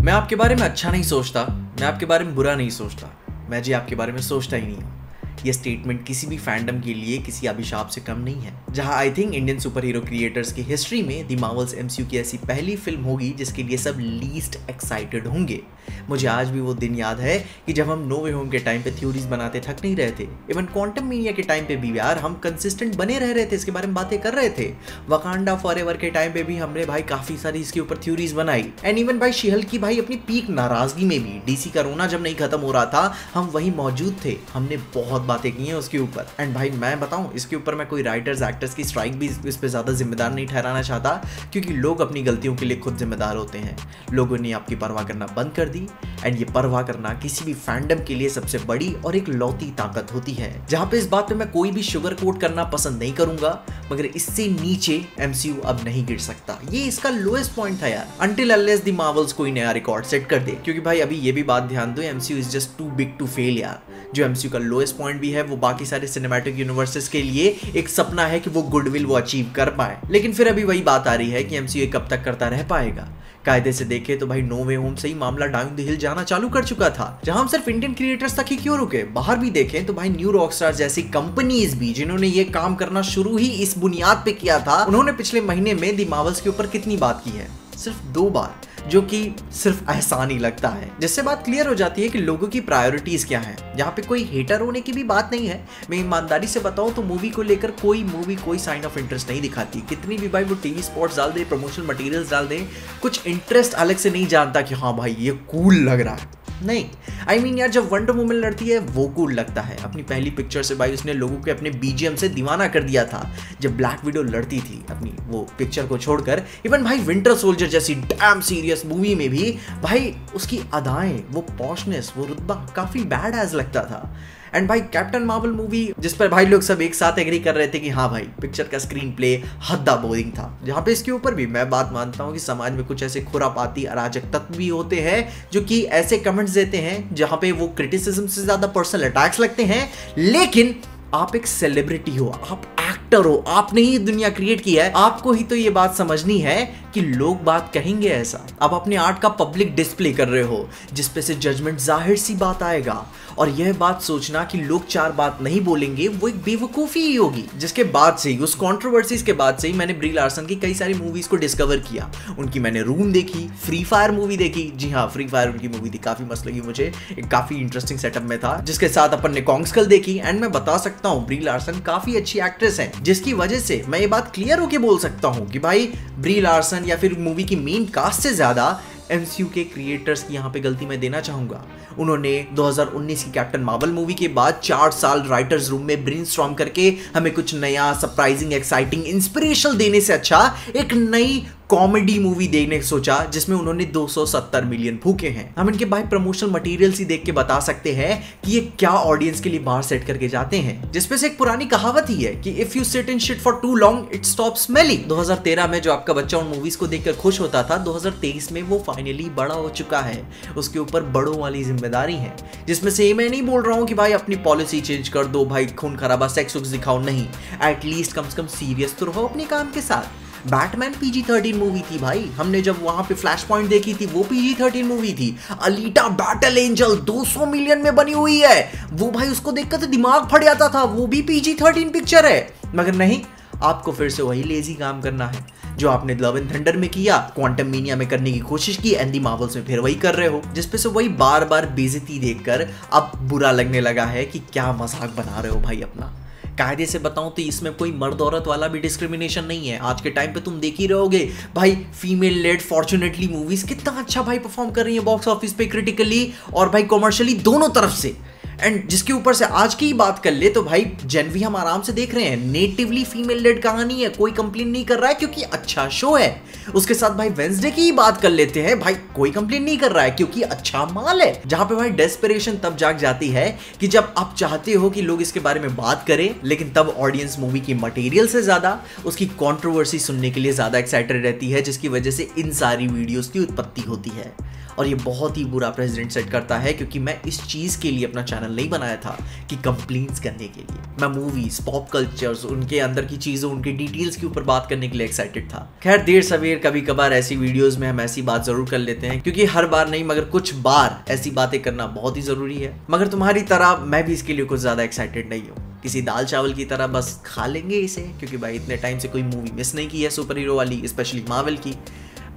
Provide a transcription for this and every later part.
मैं आपके बारे में अच्छा नहीं सोचता, मैं आपके बारे में बुरा नहीं सोचता, मैं जी आपके बारे में सोचता ही नहीं हूँ। ये स्टेटमेंट किसी भी फैंडम के लिए किसी अभिशाप से कम नहीं है। जहां I think Indian super hero creators की हिस्ट्री में द मार्वल्स एमसीयू की ऐसी पहली फिल्म होगी जिसके लिए सब लीस्ट एक्साइटेड होंगे। मुझे आज भी वो दिन याद है कि जब हम नो वे होम के टाइम पे थ्योरीज बनाते थक नहीं रहे थे। इवन क्वांटम मीनिया के टाइम पे भी यार हम कंसिस्टेंट बने रह रहे थे, इसके बारे में बातें कर रहे थे। वकांडा फॉरएवर के टाइम पे भी हमने भाई काफी सारी इसके ऊपर थ्योरीज बनाई। एंड इवन भाई शी हल्क की भाई अपनी पीक नाराजगी में भी डीसी का रोना जब नहीं खत्म हो रहा था हम वही मौजूद थे, हमने बहुत बातें की हैं उसके ऊपर। एंड भाई मैं बताऊं, इसके ऊपर मैं कोई राइटर्स एक्टर्स की स्ट्राइक भी इस पे ज्यादा जिम्मेदार नहीं ठहराना चाहता, क्योंकि लोग अपनी गलतियों के लिए खुद जिम्मेदार होते हैं। लोगों ने आपकी परवाह करना बंद कर दी एंड ये परवाह करना किसी भी फैंडम के लिए सबसे बड़ी और एक लौती ताकत होती है। जहां पे इस बात पे मैं कोई भी शुगर कोट करना पसंद नहीं करूंगा, मगर इससे नीचे एमसीयू अब नहीं गिर सकता। ये इसका लोएस्ट पॉइंट था यार, अंटिल अनलेस द मार्वल्स कोई नया रिकॉर्ड सेट कर दे। क्योंकि भाई अभी ये भी बात ध्यान दो, MCU is just too big to fail यार। जो एमसीयू का लोएस्ट पॉइंट भी है वो बाकी सारे सिनेमैटिक यूनिवर्सेस के लिए एक सपना है कि वो गुडविल वो अचीव कर पाए। लेकिन फिर अभी वही बात आ रही है कि एमसीयू कब तक करता रह पाएगा। कायदे से देखे तो भाई नो वे होम से ही मामला डाउन द हिल जाना चालू कर चुका था। जहां हम सिर्फ इंडियन क्रिएटर्स तक ही क्यों रुके, बाहर भी देखें तो भाई न्यू रॉकस्टार जैसी कंपनीज भी जिन्होंने ये काम करना शुरू ही इस बुनियाद पे किया था, उन्होंने पिछले महीने में द मार्वल्स के ऊपर कितनी बात की है? सिर्फ 2 बार, जो कि सिर्फ एहसान ही लगता है। जिससे बात क्लियर हो जाती है कि लोगों की प्रायोरिटीज क्या हैं। यहाँ पे कोई हेटर होने की भी बात नहीं है। मैं ईमानदारी से बताऊं तो मूवी को लेकर कोई साइन ऑफ इंटरेस्ट नहीं दिखाती। कितनी भी भाई वो टीवी स्पॉट्स डाल दे, प्रमोशनल मटेरियल्स डाल दे, कुछ इंटरेस्ट अलग से नहीं जानता कि हाँ भाई ये कूल लग रहा है। नहीं, आई मीन यार जब वंडर वुमन लड़ती है वो कूल लगता है। अपनी पहली पिक्चर से भाई उसने लोगों के अपने बीजीएम से दीवाना कर दिया था। जब ब्लैक विडो लड़ती थी अपनी वो पिक्चर को छोड़कर, इवन भाई विंटर सोल्जर जैसी डैम सीरियस मूवी में भी भाई उसकी अदाएं, वो पॉशनेस, वो रुतबा काफी बैड एज लगता था। एंड भाई कैप्टन मार्वल मूवी जिस पर भाई लोग सब एक साथ एग्री कर रहे थे कि हाँ भाई पिक्चर का स्क्रीन प्ले हद्दा बोरिंग था। जहाँ पे इसके ऊपर भी मैं बात मानता हूँ कि समाज में कुछ ऐसे खुरापाती अराजक तत्व भी होते हैं जो कि ऐसे कमेंट्स देते हैं जहाँ पे वो क्रिटिसिज्म से ज्यादा पर्सनल अटैक्स लगते हैं। लेकिन आप एक सेलिब्रिटी हो, आप एक्टर हो, आपने ही दुनिया क्रिएट की है, आपको ही तो ये बात समझनी है कि लोग बात कहेंगे ऐसा। आप अपने आर्ट का पब्लिक डिस्प्ले कर रहे हो जिसपे से जजमेंट जाहिर सी बात आएगा। और यह बात सोचना कि लोग 4 बात नहीं बोलेंगे वो एक बेवकूफ़ी ही होगी। जिसके बाद से ही, उस कंट्रोवर्सीज के बाद से ही मैंने ब्री लार्सन की कई सारी मूवीज को डिस्कवर किया। उनकी मैंने रूम देखी, फ्री फायर मूवी देखी। जी हाँ, फ्री फायर उनकी मूवी थी, काफी मस्त लगी मुझे, एक काफी इंटरेस्टिंग सेटअप में था। जिसके साथ अपन ने कॉन्ग्सकल देखी। एंड मैं बता सकता हूँ ब्री लार्सन काफी अच्छी एक्ट्रेस है, जिसकी वजह से मैं ये बात क्लियर होकर बोल सकता हूँ कि भाई ब्री लार्सन या फिर मूवी की मेन कास्ट से ज्यादा एमसीयू के क्रिएटर्स की यहाँ पे गलती मैं देना चाहूंगा। उन्होंने 2019 की कैप्टन मार्वल मूवी के बाद 4 साल राइटर्स रूम में ब्रेनस्टॉर्म करके हमें कुछ नया, सरप्राइजिंग, एक्साइटिंग, इंस्पिरेशनल देने से अच्छा एक नई कॉमेडी मूवी देखने की सोचा जिसमें उन्होंने 270 मिलियन फूके हैं। हम इनके भाई प्रमोशनल मटेरियल्स ही देख के बता सकते हैं कि ये क्या ऑडियंस के लिए बाहर सेट करके जाते हैं। जिसपे से एक पुरानी कहावत ही है कि if you sit in shit for too long it stop smelling. 2013 में जो आपका बच्चा उन मूवीज को देखकर खुश होता था, 2023 में वो फाइनली बड़ा हो चुका है। उसके ऊपर बड़ों वाली जिम्मेदारी है, जिसमें से मैं नहीं बोल रहा हूँ कि भाई अपनी पॉलिसी चेंज कर दो, भाई खून खराबा सेक्स दिखाओ, नहीं, एटलीस्ट कम से कम सीरियस तो रहो अपने काम के साथ। बैटमैन PG-13 मूवी थी भाई, हमने जब वहां पे फ्लैश पॉइंट देखी थी वो PG-13 मूवी थी। अलीटा बैटल एंजल 200 मिलियन में बनी हुई है, वो भाई उसको देखकर तो दिमाग फट जाता था, वो भी PG-13 पिक्चर है। मगर नहीं, आपको फिर से वही लेजी काम करना है जो आपने लव एंड थंडर में किया, क्वांटम मीनिया में करने की कोशिश की, एंड दी मार्वल्स में फिर वही कर रहे हो। जिसपे से वही बार बार बेइज्जती देखकर अब बुरा लगने लगा है कि क्या मजाक बना रहे हो भाई अपना। कायदे से बताऊं तो इसमें कोई मर्द औरत वाला भी डिस्क्रिमिनेशन नहीं है। आज के टाइम पे तुम देख ही रहोगे भाई फीमेल लेड फॉर्चुनेटली मूवीज कितना अच्छा भाई परफॉर्म कर रही है बॉक्स ऑफिस पे, क्रिटिकली और भाई कॉमर्शियली, दोनों तरफ से। एंड जिसके ऊपर से आज की ही बात कर ले तो भाई जेनवी हम आराम से देख रहे हैं, नेटिवली फीमेल लेड कहानी है, कोई कंप्लेन नहीं कर रहा है क्योंकि अच्छा शो है। उसके साथ भाई वेंसडे की ही बात कर लेते हैं, भाई कोई कंप्लेन नहीं कर रहा है क्योंकि अच्छा माल है। जहां पे भाई डेस्परेशन तब जाग जाती है कि जब आप चाहते हो कि लोग इसके बारे में बात करें, लेकिन तब ऑडियंस मूवी की मटेरियल से ज्यादा उसकी कंट्रोवर्सी सुनने के लिए ज्यादा एक्साइटेड रहती है, जिसकी वजह से इन सारी वीडियोस की उत्पत्ति होती है। और ये बहुत ही बुरा प्रेसिडेंट सेट करता है, क्योंकि मैं इस चीज के लिए अपना चैनल चैनल नहीं बनाया था कि कंप्लेंट्स करने के लिए। मैं मूवीज, पॉप कल्चर्स, उनके अंदर की चीज़ों, उनके डिटेल्स के ऊपर बात करने के लिए एक्साइटेड था। खैर देर सवेर कभी कभार ऐसी वीडियोस में हम ऐसी बात जरूर कर लेते हैं, क्योंकि हर बार नहीं मगर कुछ बार ऐसी बातें करना बहुत ही जरूरी है। मगर तुम्हारी तरह मैं भी इसके लिए कुछ ज्यादा एक्साइटेड नहीं हूँ। किसी दाल चावल की तरह बस खा लेंगे इसे, क्योंकि भाई इतने टाइम से कोई मूवी मिस नहीं की है सुपर हीरो वाली, स्पेशली मार्वल की।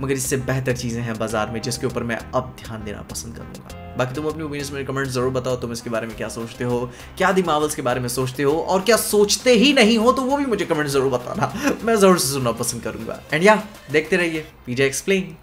मगर इससे बेहतर चीज़ें हैं बाजार में जिसके ऊपर मैं अब ध्यान देना पसंद करूंगा। बाकी तुम अपनी ओपिनियंस में कमेंट जरूर बताओ, तुम इसके बारे में क्या सोचते हो, क्या दी मार्वल्स के बारे में सोचते हो, और क्या सोचते ही नहीं हो तो वो भी मुझे कमेंट जरूर बताना, मैं जरूर से सुनना पसंद करूंगा। एंड या देखते रहिए पीजे एक्सप्लेन।